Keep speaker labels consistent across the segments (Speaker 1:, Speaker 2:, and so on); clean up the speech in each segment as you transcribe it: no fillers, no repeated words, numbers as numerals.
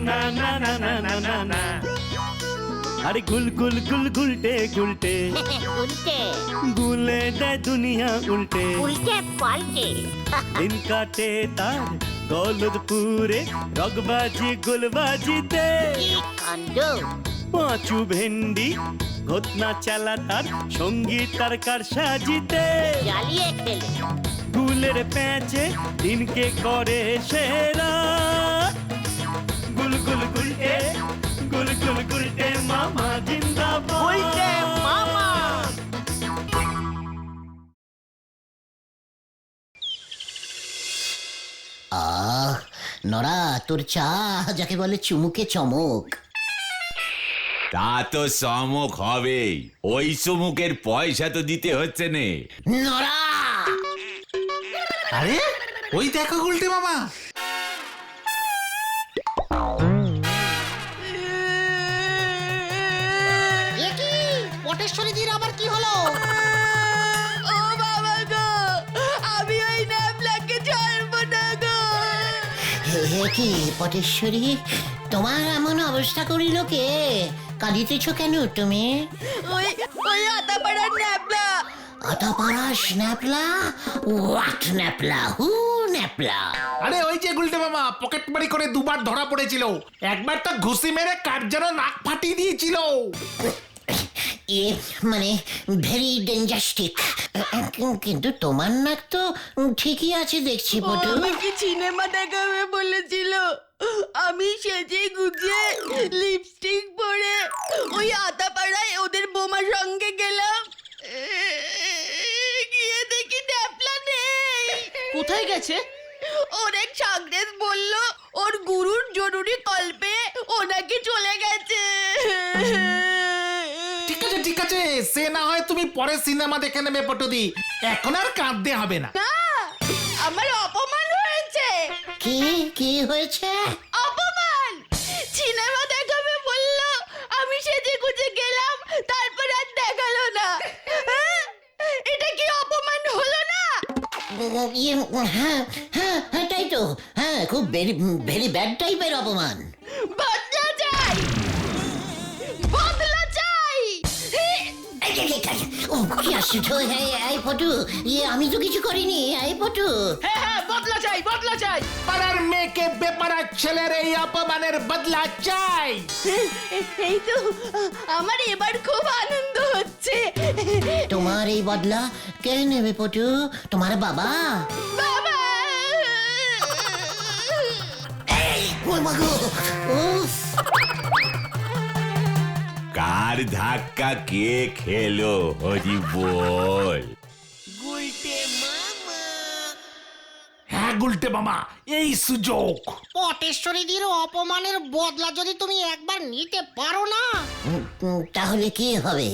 Speaker 1: না না না না না না না। আরে গুল গুল গুল গুলটে গুলটে
Speaker 2: উল্টে
Speaker 1: গুলে দেয় দুনিয়া উল্টে।
Speaker 2: উল্টে পাল্টে
Speaker 1: দিন কাটে তার গলদপুরে রগবাজি গুলবাজিতে।
Speaker 2: কি কাণ্ড!
Speaker 1: পাঁচু ভেন্ডি ঘটনা চালা তার সঙ্গীত তার কার সাজিতে।
Speaker 2: জ্বালিয়ে খেলে
Speaker 1: গুলের প্যাচে দিনকে করে সেরা। গুল গুল গুলটে গুল গুল গুলটে মামা জিন্দাবাদ।
Speaker 2: উল্টে মামা।
Speaker 3: নরা তোর চা যাকে বলে চুমুকে চমক।
Speaker 4: তা তো চমক হবেই, ওই চুমুকের পয়সা তো দিতে হচ্ছে নে।
Speaker 3: নরা
Speaker 5: আরে ওই দেখো গুলটে মামা।
Speaker 3: পটেশ্বরীদির আবার কি হলো?
Speaker 6: ও বাবা গো, আমি ওই ন্যাপলাকে ছাড়বো না গো।
Speaker 3: হে কি পটেশ্বরী, তোমার এমন অবস্থা করিল কে? কাঁদিতেছ কেন তুমি?
Speaker 6: ওই ওই আতাপাড়ার ন্যাপলা।
Speaker 3: আতাপাড়া স্ন্যাপলা? হোয়াট ন্যাপলা? হু ন্যাপলা?
Speaker 5: আরে ওই যে গুলটে মামা পকেট মারি করে দুবার ধরা পড়েছিল, একবার তো ঘুষি মেরে কার যেন নাক ফাটিয়ে দিয়েছিল।
Speaker 3: মানে ভেরি ডেঞ্জাস্টিক। কিন্তু তোমার নাক তো ঠিকই আছে দেখছি পটু।
Speaker 6: আমাকে সিনেমা দেখাবে বলেছিল, আমি সেজে গুজে লিপস্টিক পরে ওই আতাপাড়ায় ওদের বোমার সঙ্গে গেলাম। গিয়ে দেখি ন্যাপলা নেই।
Speaker 7: কোথায় গেছে?
Speaker 6: ওর এক সাংরেজ বলল ওর গুরুর জরুরি কল্পে ওনাকে চলে গেছে।
Speaker 5: ঠিক আছে, সে না হয় তুমি পরে সিনেমা দেখে নেবে পটুদি, এখন আর কাঁদতে হবে না।
Speaker 6: না, আমার অপমান হয়েছে।
Speaker 3: কি কি হয়েছে?
Speaker 6: অপমান! সিনেমা দেখাবে বলল, আমি সেজে গুজে গেলাম, তারপর আর দেখালো না। হ্যাঁ? এটা কি অপমান হলো না?
Speaker 3: হ্যাঁ হ্যাঁ হ্যাঁ, তাই তো। হ্যাঁ, খুব ভেরি ভেরি ব্যাড টাইপের অপমান।
Speaker 6: বদলা চাই, বদলা চাই।
Speaker 3: ও কি আশ্চর্য! এই পটু, আমি তো কিছু করিনি। এই পটু,
Speaker 7: হ্যাঁ হ্যাঁ, বদলা চাই, বদলা চাই।
Speaker 5: পাড়ার মেয়েকে বেপাড়া ছেলের এই অপমানের বদলা চাই।
Speaker 6: এই তো আমার এবার খুব আনন্দ হচ্ছে।
Speaker 3: তোমার এই বদলা কে নেবে পটু? তোমার বাবা?
Speaker 6: বাবা!
Speaker 3: ও মা গো! উফ!
Speaker 4: কার ধাক্কা কে খেলো হরি বল?
Speaker 5: হ্যাঁ গুলটে মামা, এই সুযোগ।
Speaker 8: পটেশ্বরীদের অপমানের বদলা যদি তুমি একবার নিতে পারো না,
Speaker 3: তাহলে কি হবে?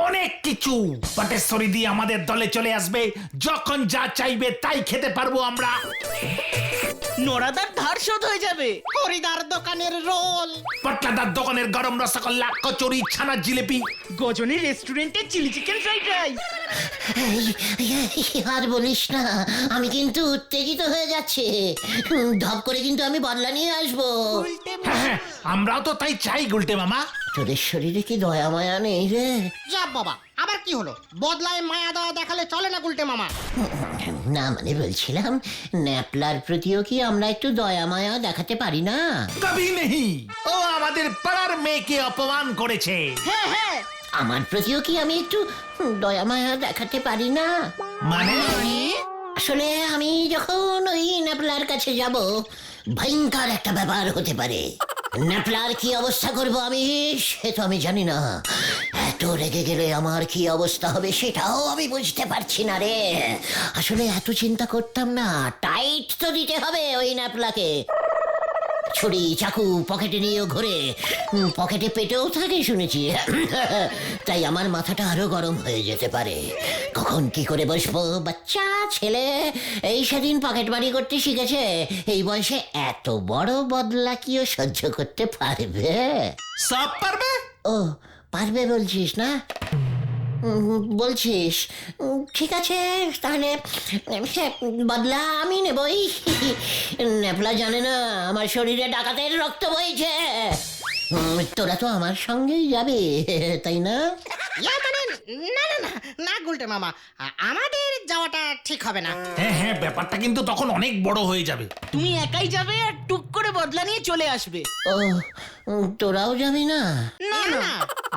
Speaker 5: অনেক কিছু। পটেশ্বরী দি আমাদের দলে চলে আসবে, যখন যা চাইবে তাই খেতে পারবো আমরা।
Speaker 7: নোরাদার ধার শোধ হয়ে যাবে।
Speaker 8: হরিদার দোকানের রোল,
Speaker 5: পটলাদার দোকানের গরম রসগোল্লা, কচুরি, ছানার জিলিপি,
Speaker 7: গজনী রেস্টুরেন্টে চিলি চিকেন ফ্রাইড রাইস।
Speaker 3: আর বলিস না, আমি কিন্তু উত্তেজিত হয়ে যাচ্ছে। ধপ করে কিন্তু আমি বদলা নিয়ে আসবো।
Speaker 5: হ্যাঁ হ্যাঁ, আমরাও তো তাই চাই গুলটে মামা।
Speaker 3: তোদের শরীরে কি দয়া মায়া নেই রে?
Speaker 8: যা বাবা, আবার কি হলো? বদলায় মায়া দেওয়া দেখালে চলে না গুলটে মামা।
Speaker 3: না মানে বলছিলাম, ন্যাপলার প্রতিও কি আমরা একটু দয়া মায়া দেখাতে পারি না?
Speaker 5: কবি নেই, ও আমাদের পাড়ার মেয়েকে অপমান করেছে।
Speaker 7: হ্যাঁ হ্যাঁ,
Speaker 3: আমার প্রতিও কি আমি একটু দয়া মায়া দেখাতে পারি না?
Speaker 5: মানে
Speaker 3: আসলে আমি যখন ওই ন্যাপলার কাছে যাব, ভয়ঙ্কর একটা ব্যাপার হতে পারে। ন্যাপলার কি অবস্থা করব আমি, সে তো আমি জানি না। এত রেগে গেলে আমার কি অবস্থা হবে সেটাও আমি বুঝতে পারছি না রে। আসলে এত চিন্তা করতাম না। টাইট তো দিতে হবে ওই ন্যাপলাকে। ছুরি চাকু পকেটে নিয়েও ঘুরে, পকেটে পেটেও থাকে শুনেছি। তাই আমার মাথাটা আরো গরম হয়ে যেতে পারে। কখন কি করে বসবো? বাচ্চা ছেলে, এই সেদিন পকেট মারি করতে শিখেছে। এই বয়সে এত বড় বদলা কি ও সহ্য করতে পারবে?
Speaker 5: সব পারবে।
Speaker 3: ও পারবে বলছিস না? বলছিস ঠিক আছে তাহলে বদলা আমি নেবই। ন্যাপলা জানে না আমার শরীরে ডাকাতের রক্ত বইছে। তোরা তো আমার সঙ্গেই যাবে তাই না?
Speaker 8: ইয়া মানে না না না না গুলটে মামা, আমাদের যাওয়াটা ঠিক হবে না।
Speaker 5: হ্যাঁ হ্যাঁ, ব্যাপারটা কিন্তু তখন অনেক বড় হয়ে যাবে।
Speaker 7: তুমি একাই যাবে আর টুক করে বদলা নিয়ে চলে আসবে।
Speaker 3: ও তোরাও যাবি না?
Speaker 8: না না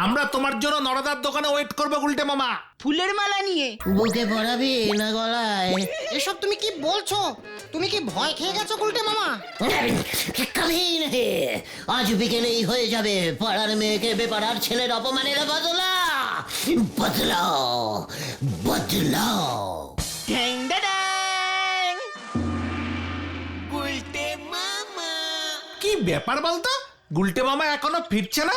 Speaker 5: আমরা তোমার জন্য নরদার দোকানে ওয়েট করবো গুলটে মামা।
Speaker 7: ফুলের মালা নিয়ে।
Speaker 3: বুকে পড়াবি না গলায়?
Speaker 8: এসব তুমি কি বলছো? তুমি কি ভয় খেয়ে গেছো গুলটে মামা?
Speaker 3: কবি নেই, আজ বিকেলেই হয়ে যাবে পাড়ার মেয়েকে বেপাড়ার ছেলের অপমানের বদলা। বদলাও বদলাও।
Speaker 7: ঢ্যাং ড্যাং।
Speaker 5: কি ব্যাপার বলতো, গুলটে মামা এখনো ফিরছে না?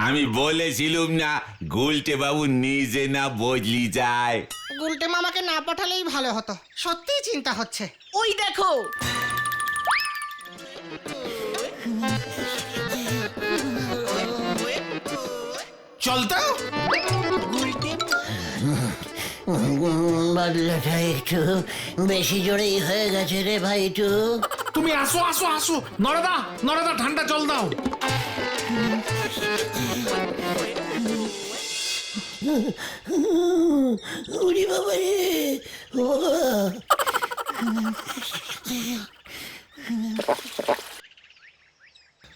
Speaker 4: আমি বলেছিলুম না গুলটে বাবু নিজে না বদলি যায়।
Speaker 8: গুলটে মামাকে না পাঠালেই ভালো হতো, সত্যিই চিন্তা হচ্ছে।
Speaker 7: ওই দেখো।
Speaker 5: চল তো।
Speaker 3: বদলাটা একটু বেশি জোরেই হয়ে গেছে রে ভাইটু।
Speaker 5: তুমি আসো আসো আসো, নরদা নরদা ঠান্ডা জল দাও।
Speaker 3: উড়ি বাবা রে, ও বাবা।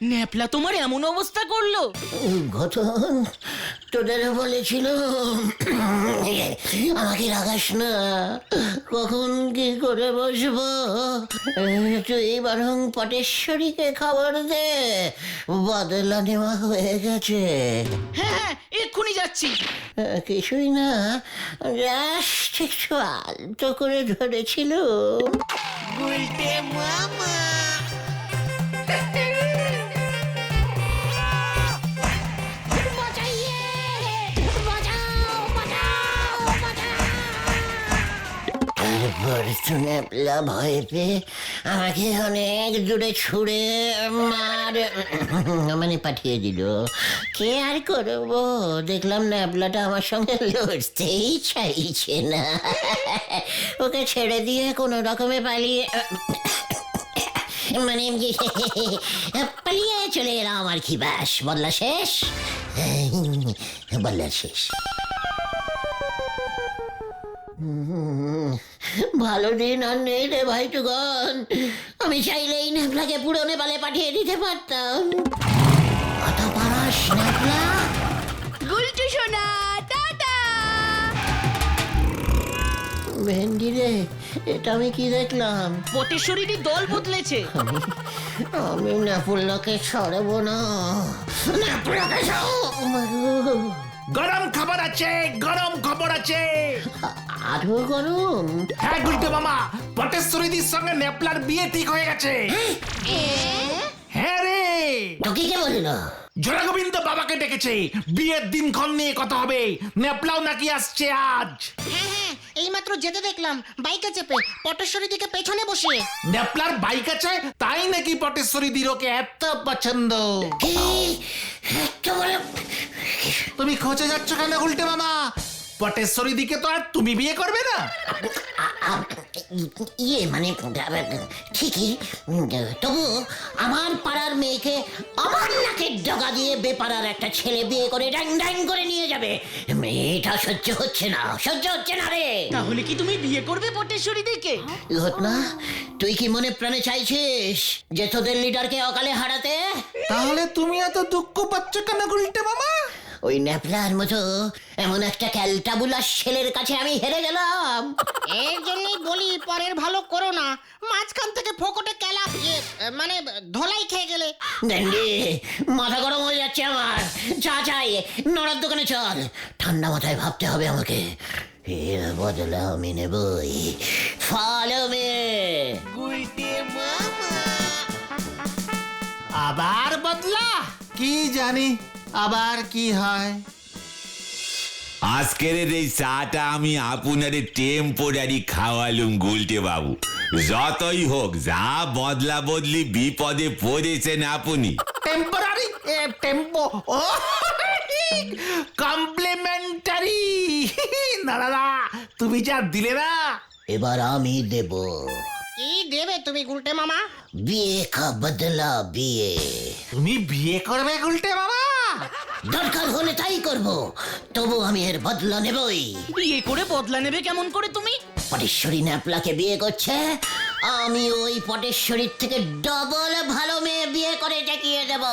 Speaker 7: ন্যাপলা তোমার এমন অবস্থা করলো?
Speaker 3: ঘটন তোদের বলেছিল আমাকে রাগাস না, কখন কি করে বসবো। তুই বরং পটেশ্বরীকে খবর দে, বদলা নেওয়া হয়ে গেছে।
Speaker 7: হ্যাঁ হ্যাঁ, এক্ষুনি যাচ্ছি।
Speaker 3: কিছুই না, জাস্ট একটু আলতো করে ধরেছিল। তারপর ন্যাপলা ভয় পেয়ে আমাকে অনেক দূরে ছুড়ে মানে পাঠিয়ে দিল। কে আর করবো, দেখলাম ন্যাপলাটা আমার সঙ্গে লড়তেই চাইছে না। ওকে ছেড়ে দিয়ে কোনো রকমে পালিয়ে মানে পালিয়ে চলে এলাম আর কি। ব্যাস বদলা শেষ, বদলা শেষ। ভালো দিন আর নেই রে ভাইটুগন, আমি চাইলেই ন্যাপলাকে পুরো নেপালে পাঠিয়ে দিতে পারতাম। কত পারাস ন্যাপলা?
Speaker 6: গুলটু সোনা টাটা।
Speaker 3: ভেন্ডি রে, এটা আমি কি দেখলাম?
Speaker 7: পটেশ্বরীরই দল বদলেছে।
Speaker 3: আমি ন্যাপলাকে ছাড়বো না, ন্যাপলাকে ছাড়বো।
Speaker 5: গরম খবর আছে, গরম খবর আছে।
Speaker 3: আরো গরম?
Speaker 5: হ্যাঁ গুলটে মামা, পটেশ্বরীদির সঙ্গে নেপলার বিয়ে ঠিক হয়ে গেছে। হ্যাঁ রে,
Speaker 3: তোকে কে বললো?
Speaker 5: জোড়া গোবিন্দ বাবাকে ডেকেছে, বিয়ের দিনক্ষণ নিয়ে কথা হবে। নেপলাও নাকি আসছে আজ।
Speaker 8: হ্যাঁ হ্যাঁ, এইমাত্র যেতে দেখলাম বাইকে চেপে, পটেশ্বরী দিকে পেছনে বসে।
Speaker 5: নেপলার বাইক আছে, তাই নাকি পটেশ্বরীদির ওকে এত পছন্দ।
Speaker 3: কি? এত বড়
Speaker 5: তুমি খোঁজে যাচ্ছ কেন গুলটে মামা? পটেশ্বরী দিকে তো আর তুমি বিয়ে করবে না?
Speaker 3: ইয়ে মানে ঠিকই, তবু আমার পাড়ার মেয়েকে আমার নাকের ডগা দিয়ে বেপাড়ার একটা ছেলে বিয়ে করে ড্যাং ড্যাং করে নিয়ে যাবে, এটা সহ্য হচ্ছে না, সহ্য হচ্ছে না রে।
Speaker 7: তাহলে কি তুমি বিয়ে করবে পটেশ্বরীদিকে?
Speaker 3: ঘটনা, তুই কি মনে প্রাণে চাইছিস যে তোদের লিডারকে অকালে হারাতে?
Speaker 5: তাহলে তুমি এত দুঃখ পাচ্ছ কেন গুলটে মামা?
Speaker 3: ওই ন্যাপলার মতো এমন একটা ক্যালটাবুলাস ছেলের কাছে আমি হেরে গেলাম।
Speaker 8: এর জন্যই বলি পরের ভালো করো না, মাঝখান থেকে ফোকটে কেলা মানে ধোলাই খেয়ে গেলে।
Speaker 3: ড্যান্ডি, মাথা গরম হয়ে যাচ্ছে আমার। চা চাই, নড়ার দোকানে চল, ঠান্ডা মাথায় ভাবতে হবে আমাকে। এর বদলা আমি নেবই। ফলো মে।
Speaker 5: আবার বদলা? কি জানি আবার কি হয়।
Speaker 4: আজকের এই চাটা আমি আপনার টেম্পোরারি খাওয়ালুম গুলটে বাবু। যতই হোক, যা বদলা বদলি বিপদে পড়েছেন আপনি।
Speaker 5: টেম্পোরারি টেম্পো ও কমপ্লিমেন্টারি নড়াদা, তুমি যা দিলে না।
Speaker 3: এবার আমি দেব।
Speaker 8: কি দেবে তুমি গুলটে মামা?
Speaker 3: বিয়ে কা বদলা বিয়ে।
Speaker 5: তুমি বিয়ে করবে গুলটে মামা?
Speaker 3: দরকার হলে তাই করব, তবু আমি এর বদলা নেবই।
Speaker 7: বিয়ে করে বদলা নেবে কেমন করে তুমি?
Speaker 3: পটেশ্বরী ন্যাপলাকে বিয়ে করছে, আমি ওই পটেশ্বরীর থেকে ডবল ভালো মেয়ে বিয়ে করে টেকিয়ে দেব।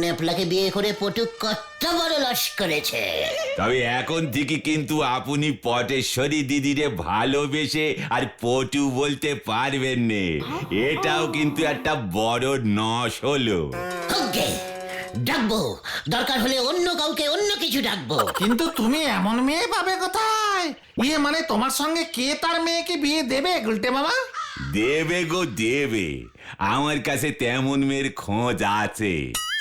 Speaker 3: ন্যাপলাকে বিয়ে করে পটু কত বড় লস করেছে।
Speaker 4: তবে এখন থেকে কিন্তু আপনি পটেশ্বরী দিদিরে ভালোবেসে আর পটু বলতে পারবেন নে, এটাও কিন্তু একটা বড় নস হলো।
Speaker 3: ওকে, ডাকবো, দরকার হলে অন্য কাউকে অন্য কিছু ডাকবো।
Speaker 5: কিন্তু তুমি এমন মেয়ে পাবে কোথায়? ইয়ে মানে তোমার সঙ্গে কে তার মেয়েকে বিয়ে দেবে গুলটে মামা?
Speaker 4: দেবে গো দেবে, আমার কাছে তেমন মেয়ের খোঁজ আছে।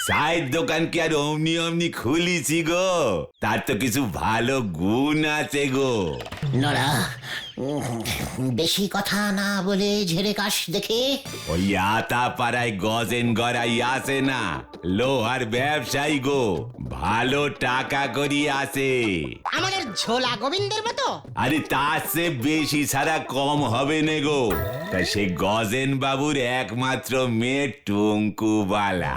Speaker 4: চায়ের দোকান কি আর অমনি অমনি খুলিছি গো, তার তো কিছু ভালো গুণ আছে গো।
Speaker 3: নড়া, বেশি কথা না বলে ঝেড়ে কাশ দেখে।
Speaker 4: ওই আতা পাড়ায় গজেন গড়াই আছে না, লোহার ব্যবসায়ী গো, ভালো টাকা করি আছে।
Speaker 8: আমাদের ঝোলা গোবিন্দের মতো?
Speaker 4: আরে তার সে বেশি ছাড়া কম হবে নে গো। তা সে গজেন বাবুর একমাত্র মেয়ে টুঙ্কু বালা,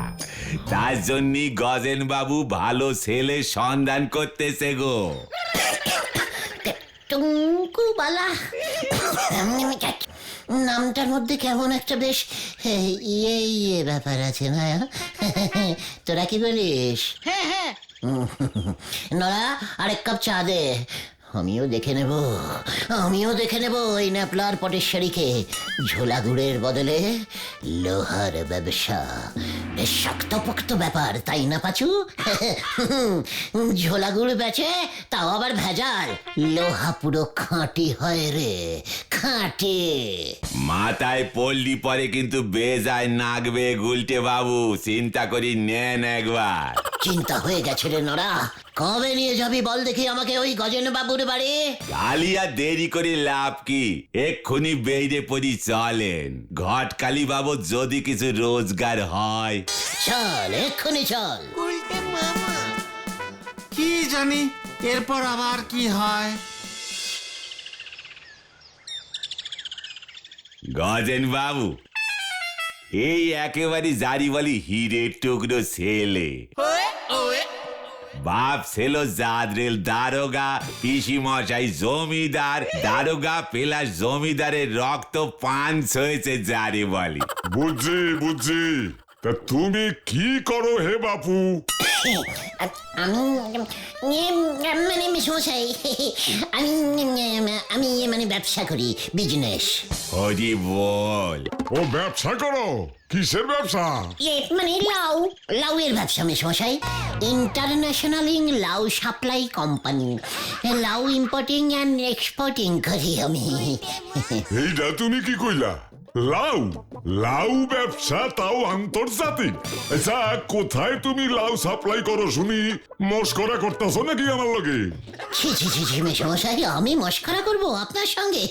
Speaker 4: তার জন্যই গজেন বাবু ভালো ছেলে সন্ধান করতেছে গো।
Speaker 3: টুঙ্কু বালা নামটার মধ্যে কেমন একটা বেশ ইয়ে ইয়ে ব্যাপার আছে না? তোরা কি বলিস?
Speaker 8: হ্যাঁ হ্যাঁ।
Speaker 3: নড়া, আরেক কাপ চা দে। আমিও দেখে নেব ওই ন্যাপলার পটেশ্বরীকে। ঝোলা গুড়ের বদলে লোহার ব্যবসা, বেশ শক্তপোক্ত ব্যাপার, তাই না পাচু? ঝোলা গুড় বেচে, তাও আবার ভেজাল। লোহা পুরো খাঁটি হয় রে, খাঁটি।
Speaker 4: মাথায় পড়লি পরে কিন্তু বেজায় নাগবে গুলটে বাবু, চিন্তা করি নেন একবার।
Speaker 3: চিন্তা হয়ে গেছে রে নড়া। কবে নিয়ে যাবি বল দেখি আমাকে ওই গজেন বাবুর বাড়ি?
Speaker 4: কালিয়া দেরি করে লাভ কি, এক্ষুনি বেরিয়ে পড়ি চলেন। ঘটকালি বাবু যদি কিছু রোজগার হয়।
Speaker 3: চল, এক্ষুনি চল।
Speaker 5: কি জানি এরপর আবার কি হয়।
Speaker 4: গজেন বাবু, এই একেবারে জারি বলি হিরের টুকরো ছেলে। বাপ ছিল জাদরেল দারোগা, পিসি মশাই জমিদার, দারোগা প্লাস জমিদারের রক্ত পাঞ্চ হয়েছে জারি বলি।
Speaker 9: বুঝছি, তা তুমি কি করো হে বাপু?
Speaker 3: আমি মেশমশাই, আমি মানে ব্যবসা করি, বিজনেস।
Speaker 4: হরি বল।
Speaker 9: ও ব্যবসা করো? কিসের ব্যবসা?
Speaker 3: মানে লাউয়ের ব্যবসা মেশমশাই। ইন্টারন্যাশনাল লাউ সাপ্লাই কোম্পানি। লাউ ইম্পোর্টিং অ্যান্ড এক্সপোর্টিং করি আমি।
Speaker 9: এইটা তুমি কি কইলা? লাউ ব্যবসা, তাও আন্তর্জাতিক? আচ্ছা, কোথায় তুমি লাউ সাপ্লাই করো শুনি? মস্করা করতেছো নাকি আমার লগে?
Speaker 3: ছি মেশমশাই, আমি মস্করা করব আপনার সঙ্গে?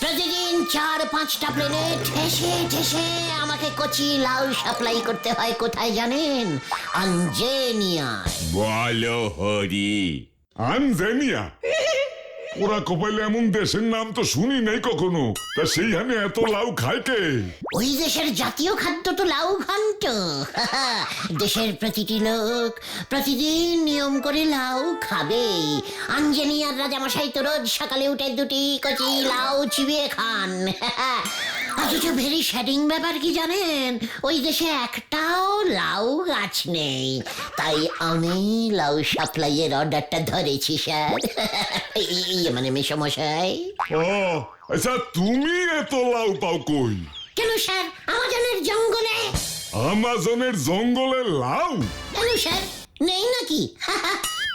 Speaker 3: প্রতিদিন 4-5টা প্লেনে ঠেসে আমাকে কচি লাউ সাপ্লাই করতে হয়। কোথায় জানেন? আঞ্জেনিয়া।
Speaker 4: বলো হরি।
Speaker 9: আনজেনিয়া? ওরা কপাইলে এমন দেশের নাম তো শুনি নাই কখনো। তা সেইখানে এত লাউ খায় কে?
Speaker 3: ওই দেশের জাতীয় খাদ্য তো লাউ ঘন্ট। দেশের প্রতিটি লোক প্রতিদিন নিয়ম করে লাউ খাবেই। আঞ্জেনিয়ার রাজামশাই তো রোজ সকালে উঠে 2টি কচি লাউ চিবিয়ে খান। অথচ ভেরি শ্যাডিং ব্যাপার কি জানেন? ওই দেশে একটাও লাউ গাছ নেই। তাই আমি লাউ সাপ্লাইয়ের অর্ডারটা ধরেছি স্যার। মানে মেশমশাই।
Speaker 9: ও আচ্ছা, তুমি এত লাউ পাও কই?
Speaker 3: কেন স্যার, আমাজনের জঙ্গলে।
Speaker 9: আমাজনের জঙ্গলে লাউ?
Speaker 3: কেন স্যার, নেই নাকি?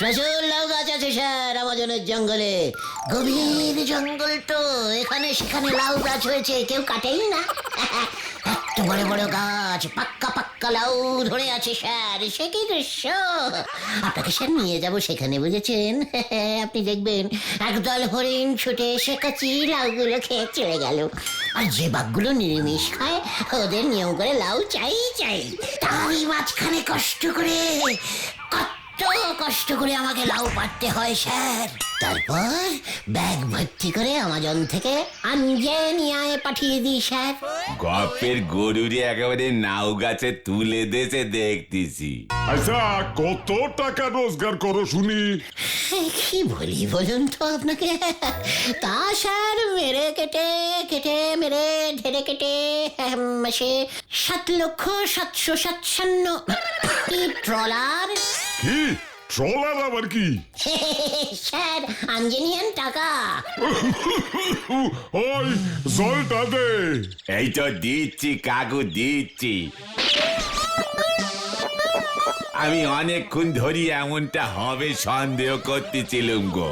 Speaker 3: প্রচুর লাউ গাছ আছে স্যার আমাজনের জঙ্গলে। গভীর জঙ্গল তো, এখানে সেখানে লাউ গাছ হয়েছে, কেউ কাটেই না। এত বড় বড় গাছ, পাক্কা লাউ ধরে আছে স্যার। সে কি দৃশ্য! আপনাকে স্যার নিয়ে যাব সেখানে, বুঝেছেন? আপনি দেখবেন একদল হরিণ ছুটে এসে কচি লাউগুলো খেয়ে চলে গেল। আর যে বাঘগুলো নিরামিষ খায়, ওদের নিয়ম করে লাউ চাই। তারই মাঝখানে কষ্ট করে কষ্ট করে আমাকে লাউ পাড়তে হয় স্যার। তারপর ব্যাগ ভর্তি করে আমাজন থেকে আঞ্জেনিয়ায় পাঠিয়ে দিই স্যার।
Speaker 4: গপ্পের গরুরে একেবারে নাও গাছে তুলে দেছে দেখতেছি।
Speaker 9: আচ্ছা কত টাকা রোজগার করো শুনি?
Speaker 3: কি বলি বলুন তো আপনাকে, তা স্যার মেরে কেটে কেটে মেরে ঢেরে কেটে মাসে 7,757,000 ট্রলার।
Speaker 9: কি ট্রলার আবার কি?
Speaker 3: স্যার আঞ্জেনিয়ান টাকা।
Speaker 9: ওই জলটা দে।
Speaker 4: এই তো দিচ্ছি কাকু দিচ্ছি। আমি অনেকক্ষণ ধরি এমনটা হবে সন্দেহ করতেছিলাম গো।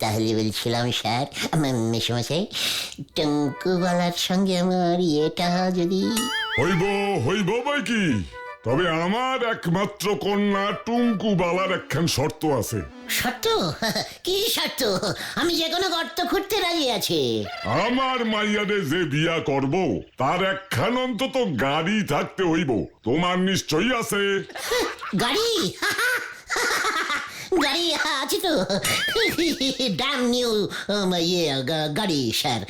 Speaker 3: তাহলে বলছিলাম স্যার, মেশামশাই টঙ্কুবালার সঙ্গে আমার ইয়েটা যদি
Speaker 9: হইব বই কি? তবে আমার একমাত্র কন্যা টুঙ্কু বালার একখান শর্ত আছে।
Speaker 3: শর্ত? কি শর্ত? আমি যে কোনো গর্ত খুঁড়তে রাজি আছি।
Speaker 9: আমার মাইয়ারে যে বিয়া করব তার একখান অন্তত গাড়ি থাকতে হইব। তোমার নিশ্চয়ই আছে।
Speaker 3: গাড়ি? গাড়ি আছে তো, ড্যাম নিউ ইয়ে গাড়ি স্যার,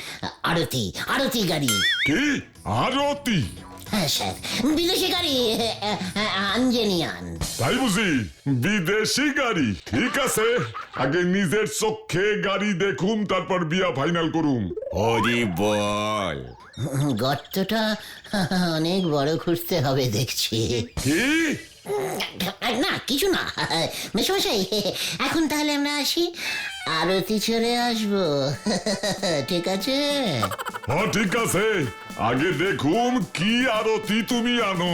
Speaker 3: আরতি গাড়ি।
Speaker 9: কি আরতি?
Speaker 3: হ্যাঁ স্যার, বিদেশি গাড়ি, আঞ্জেনিয়ান।
Speaker 9: তাই বুঝি? বিদেশি গাড়ি? ঠিক আছে, আগে নিজের চোখে গাড়ি দেখুন, তারপর বিয়া ফাইনাল করুন।
Speaker 4: হরি বল।
Speaker 3: গর্তটা অনেক বড় খুঁজতে হবে দেখছি।
Speaker 9: কি?
Speaker 3: না কিছু না মেশমশাই, এখন তাহলে আমরা আসি, আরতি চলে আসবো। ঠিক আছে?
Speaker 9: হ্যাঁ ঠিক আছে, আগে দেখুন কি আরতি তুমি আনো।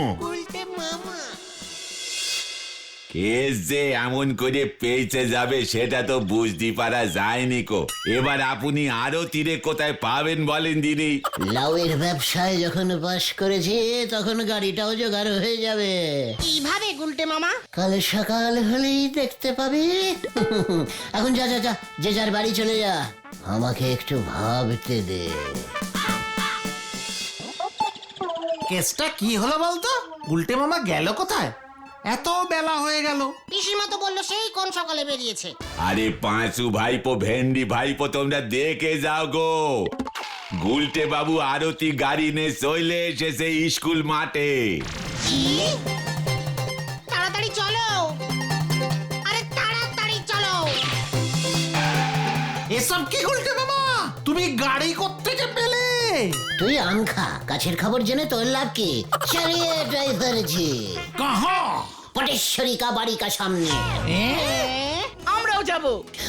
Speaker 4: কেস যে এমন করে পেয়েছে যাবে সেটা তো বুঝতে পারা যায়নি কো। এবার আপনি আরো তীরে কোথায় পাবেন বলেন দিদি?
Speaker 3: লাউয়ের ব্যবসায় যখন বাস করেছি তখন গাড়িটাও জোগাড় হয়ে যাবে।
Speaker 8: কিভাবে গুলটে মামা?
Speaker 3: কাল সকাল হলেই দেখতে পাবি। এখন যা যা যা, যে যার বাড়ি চলে যা, আমাকে একটু ভাবতে দে।
Speaker 5: কেসটা কি হলো বলতো? উল্টে মামা গেল কোথায়? এত বেলা হয়ে গেল।
Speaker 8: পিসিমা তো বললো সেই কোন সকালে বেরিয়েছে।
Speaker 4: আরে পাঁচু ভাইপো, ভেন্ডি ভাইপো, তোমরা দেখে যাও গো। গুলটে বাবু আরতি গাড়ি নিয়ে চলে এসেছে স্কুল মাঠে।
Speaker 8: তাড়াতাড়ি চলো, আরে তাড়াতাড়ি চলো।
Speaker 5: এসব কি উল্টে মামা? তুমি গাড়ি কোত্থেকে পেলে?
Speaker 3: তুই আম খা, গাছের খবর জেনে তোর লাভ কি? চালিয়ে ড্রাইভার জি।
Speaker 5: কাহা?
Speaker 3: পটেশ্বরী কা বাড়ি কা সামনে।
Speaker 7: আমরাও যাব।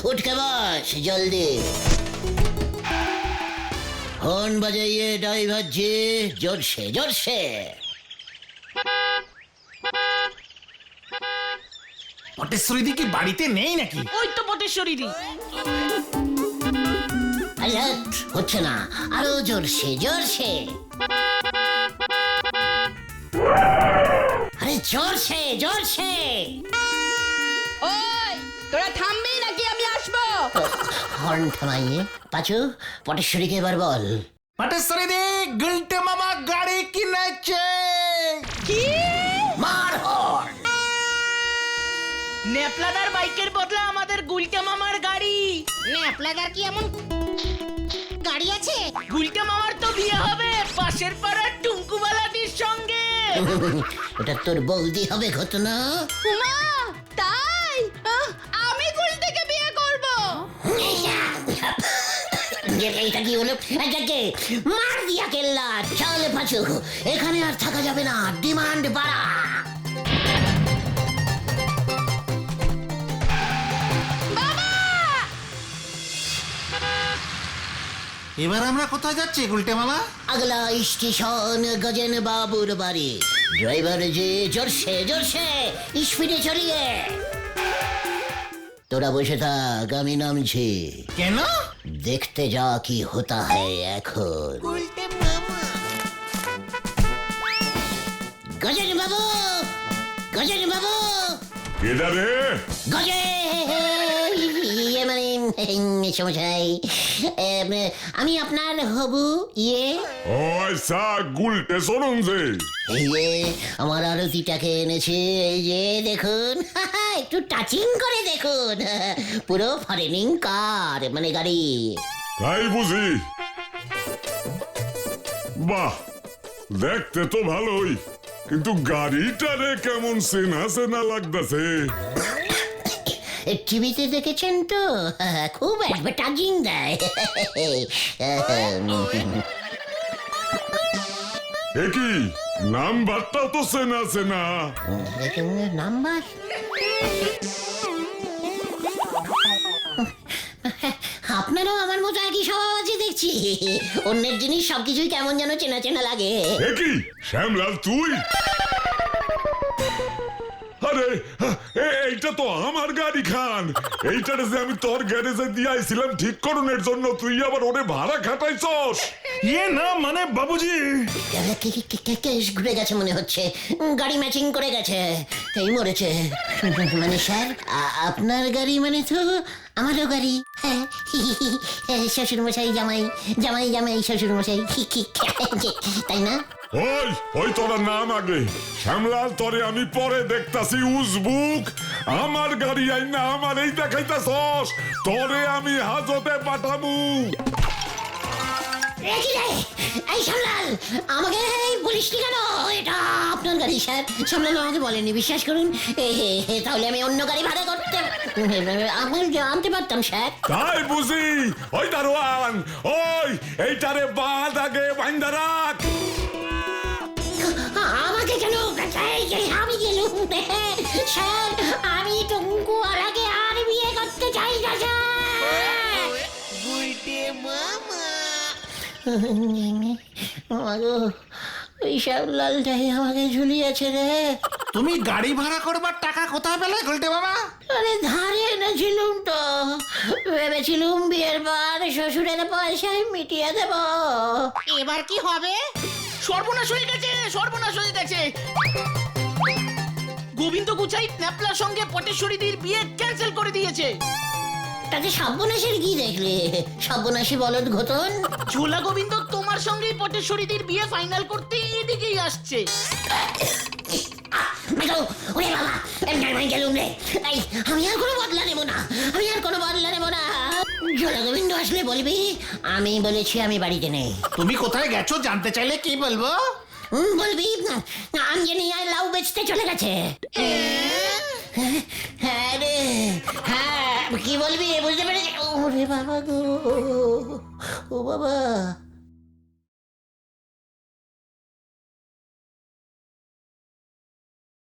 Speaker 3: উঠকে বস জলদি। হর্ন বাজাইয়ে ড্রাইভার জি, জোরসে জোরসে।
Speaker 5: পটেশ্বরী দি কি বাড়িতে নেই নাকি?
Speaker 7: ওই তো পটেশ্বরী দি।
Speaker 3: আরে হচ্ছে না, আরো জোরসে জোরসে। আরে জোরসে জোরসে।
Speaker 6: ওই তোরা থামবি নাকি আমি আসবো?
Speaker 3: হর্ন থামাইয়ে পাচু, পটেশ্বরীকে এবার বল।
Speaker 5: পটেশ্বরী দি, গুলটে মামা গাড়ি কিনেছে।
Speaker 6: কি?
Speaker 3: মার হর্ন।
Speaker 7: নেপলাদার বাইকের বদলে আমাদের গুলটা মামার গাড়ি।
Speaker 8: ন্যাপলাদার কি এমন গাড়ি আছে?
Speaker 7: গুলটা মামার তো বিয়ে হবে পাশের পাড়ার টুঙ্কুবালাটির সঙ্গে।
Speaker 3: এটা তোর বৌদি হবে ঘটনা।
Speaker 6: মা তাই? আমি গুলটেকে বিয়ে করব।
Speaker 3: এইটা কি হলো? এটাকে মার দিয়া কেল্লা। চল পাচু, এখানে আর থাকা যাবে না, ডিমান্ড বাড়া।
Speaker 5: এবার আমরা কোথায় যাচ্ছি গুলটে মামা?
Speaker 3: আগলা স্টেশন গজেন বাবুর বাড়ি। ড্রাইভার যে জোরসে জোরসে স্পিডে চলিয়ে। তোরা বসে থাক, আমি নামছি।
Speaker 5: কেন?
Speaker 3: দেখতে যা কি হতা হ্যায় এখন। গজেন বাবু, গজেন বাবু,
Speaker 9: কেডা রে?
Speaker 3: গজে ইয়ে মানে সমস্যাই আমি আপনার হবু ইয়ে
Speaker 9: ওই সা গুলটে শোনুন যে
Speaker 3: এই যে আমার আরতিটাকে এনেছে এই যে দেখুন একটু টাচিং করে দেখুন পুরো ফরেনিং কার মানে গাড়ি
Speaker 9: তাই বুঝি? বাহ, দেখতে তো ভালোই, কিন্তু গাড়িটারে কেমন চেনা চেনা লাগতেছে।
Speaker 3: টিভিতে দেখেছেন তো খুব অ্যাডভার্টাইজিং দেয়
Speaker 9: এ কি নাম্বারটাও তো চেনা চেনা।
Speaker 3: নাম্বার আপনারও আমার মতো একই স্বভাব আছে দেখছি, অন্যের জিনিস সবকিছুই কেমন যেন চেনা চেনা লাগে।
Speaker 9: এ কি শ্যামলাল তুই? আরে এইটা তো আমার গাড়ি খান, এইটারে যে আমি তোর গ্যারেজে দিয়ে আইছিলাম ঠিক করণের জন্য, তুই আবার ওরে ভাড়া খাটাইছস।
Speaker 1: ইয়ে না মানে বাবুজি,
Speaker 3: কেস ঘুরে গেছে মনে হচ্ছে, গাড়ি ম্যাচিং করে গেছে, এই মরেছে। মানে স্যার আপনার গাড়ি মানে তো আমারও গাড়ি। হ্যাঁ শ্বশুর মশাই জামাই জামাই জামাই শ্বশুর মশাই তাই না?
Speaker 9: ওই তোরা নাম আগে, শ্যামলাল তোরে আমি পরে দেখতাছি উজবুক। আমার গাড়ি আইন না আমার এই দেখাইতাছস, তোরে আমি হাজতে পাঠাবো।
Speaker 3: এই সামলাল আমাকে বলিস কেন এটা আপনার গাড়ি? স্যার সামলাল আমাকে বলেনি, বিশ্বাস করুন। তাহলে আমি অন্য গাড়ি ভাড়া করতে আমি জানতে পারতাম স্যার।
Speaker 9: তাই বুঝি? ওই দারোয়ান, ওই এইটারে বাদ আগে বাইন্দা রাখ।
Speaker 3: আমাকে কেন? আমি গেলুম স্যার, আমি টুঙ্কু আলাকে আর বিয়ে করতে চাই না স্যার। ওই শ্যামলালটাই আমাকে ঝুলিয়েছে রে।
Speaker 5: তুমি গাড়ি ভাড়া করবার টাকা কোথায় পেলে গুলটে বাবা?
Speaker 3: আরে ধারে এনেছিলুম তো, ভেবেছিলুম বিয়ের পর শ্বশুরের পয়সায় মিটিয়ে দেব।
Speaker 8: এবার কি হবে?
Speaker 7: সর্বনাশ হয়ে গেছে, সর্বনাশ হয়ে গেছে। গোবিন্দ গুচাই ন্যাপলার সঙ্গে পটেশ্বরীদের বিয়ে ক্যান্সেল করে দিয়েছে।
Speaker 3: তাতে সর্বনাশের কি দেখলে? সর্বনাশী বলদ ঘটন।
Speaker 7: ঝোলা গোবিন্দ তোমার সঙ্গেই পটেশ্বরীদের বিয়ে ফাইনাল করতে এদিকেই আসছে।
Speaker 3: ওরে বাবা গেলুম রে। আমি আর কোনো বদলা নেবো না, আমি আর কোনো বদলা নেবো না। ঝোলা গোবিন্দ আসলে বলবি আমি বলেছি আমি বাড়িতে নেই।
Speaker 5: তুমি কোথায় গেছো জানতে চাইলে কি বলবো?
Speaker 3: বলবি আঞ্জনি আর লাউ বেচতে চলে গেছে। হ্যাঁ রে হ্যাঁ, কি বলবি বুঝতে পেরেছি? ওরে বাবা গো, ও বাবা